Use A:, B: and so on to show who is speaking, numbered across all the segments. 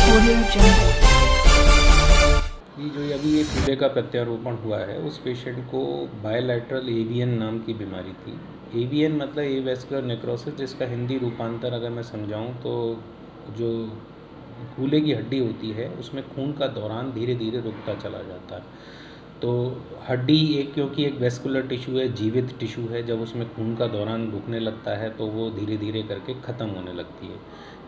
A: Audio Jungle.
B: ये जो अभी ये कूल्हे का प्रत्यारोपण हुआ है उस पेशेंट को बायलैटरल एवीएन नाम की बीमारी थी। एवीएन मतलब एवेस्कुलर नेक्रोसिस, जिसका हिंदी रूपांतर अगर मैं समझाऊं तो जो कूल्हे की हड्डी होती है उसमें खून का दौरान धीरे धीरे रुकता चला जाता है। तो हड्डी एक, क्योंकि एक वेस्कुलर टिश्यू है, जीवित टिश्यू है, जब उसमें खून का दौरान रुकने लगता है तो वो धीरे धीरे करके ख़त्म होने लगती है।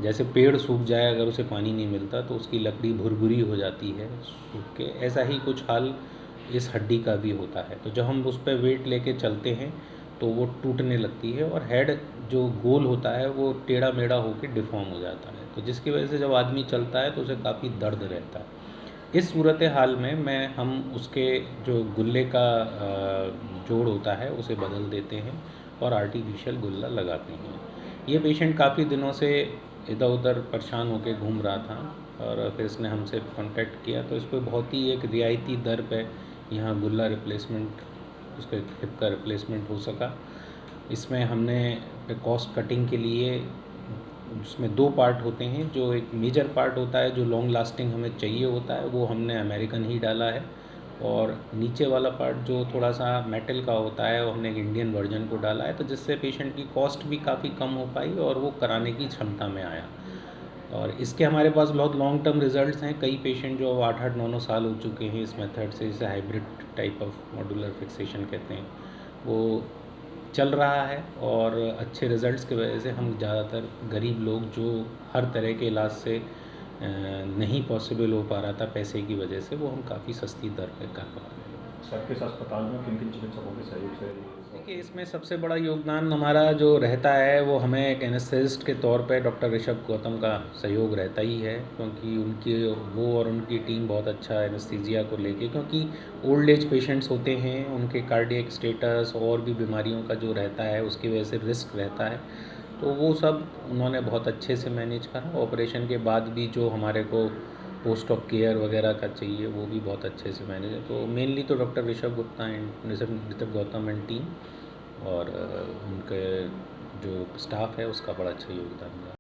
B: जैसे पेड़ सूख जाए अगर उसे पानी नहीं मिलता तो उसकी लकड़ी भुरभुरी हो जाती है सूख के, ऐसा ही कुछ हाल इस हड्डी का भी होता है। तो जब हम उस पर वेट लेके चलते हैं तो वो टूटने लगती है और हेड जो गोल होता है वो टेढ़ा मेढ़ा होकर डिफॉर्म हो जाता है, तो जिसकी वजह से जब आदमी चलता है तो उसे काफ़ी दर्द रहता है। इस सूरत हाल में हम उसके जो गुल्ले का जोड़ होता है उसे बदल देते हैं और आर्टिफिशियल गुल्ला लगाते हैं। ये पेशेंट काफ़ी दिनों से इधर उधर परेशान होकर घूम रहा था और फिर इसने हमसे कांटेक्ट किया, तो इसको बहुत ही एक रियायती दर पे यहाँ गुल्ला रिप्लेसमेंट, उसके हिप का रिप्लेसमेंट हो सका। इसमें हमने कॉस्ट कटिंग के लिए, उसमें दो पार्ट होते हैं, जो एक मेजर पार्ट होता है जो लॉन्ग लास्टिंग हमें चाहिए होता है वो हमने अमेरिकन ही डाला है, और नीचे वाला पार्ट जो थोड़ा सा मेटल का होता है वो हमने एक इंडियन वर्जन को डाला है, तो जिससे पेशेंट की कॉस्ट भी काफ़ी कम हो पाई और वो कराने की क्षमता में आया। और इसके हमारे पास बहुत लॉन्ग टर्म रिजल्ट्स हैं। कई पेशेंट जो 8-8 9-9 साल हो चुके हैं इस मेथड से, इसे hybrid type of modular fixation कहते हैं, वो चल रहा है। और अच्छे रिज़ल्ट्स की वजह से हम ज़्यादातर गरीब लोग जो हर तरह के इलाज से नहीं पॉसिबल हो पा रहा था पैसे की वजह से, वो हम काफ़ी सस्ती दर पे कर पा रहे हैं।
C: सर किस अस्पताल में किन किन चिकित्सकों के सहयोग से?
B: देखिए, इसमें सबसे बड़ा योगदान हमारा जो रहता है वो हमें एक एनेस्थेसिस्ट के तौर पे डॉक्टर ऋषभ गौतम का सहयोग रहता ही है, क्योंकि उनकी वो और उनकी टीम बहुत अच्छा एनेस्थीसिया को लेके, क्योंकि ओल्ड एज पेशेंट्स होते हैं, उनके कार्डियक स्टेटस और भी बीमारियों का जो रहता है उसकी वजह से रिस्क रहता है, तो वो सब उन्होंने बहुत अच्छे से मैनेज करा। ऑपरेशन के बाद भी जो हमारे को पोस्ट ऑफ केयर वगैरह का चाहिए वो भी बहुत अच्छे से मैनेज है। तो मेनली तो doctor Rishabh Gupta and Rishabh Gautam and team और उनके जो स्टाफ है उसका बड़ा अच्छा योगदान है।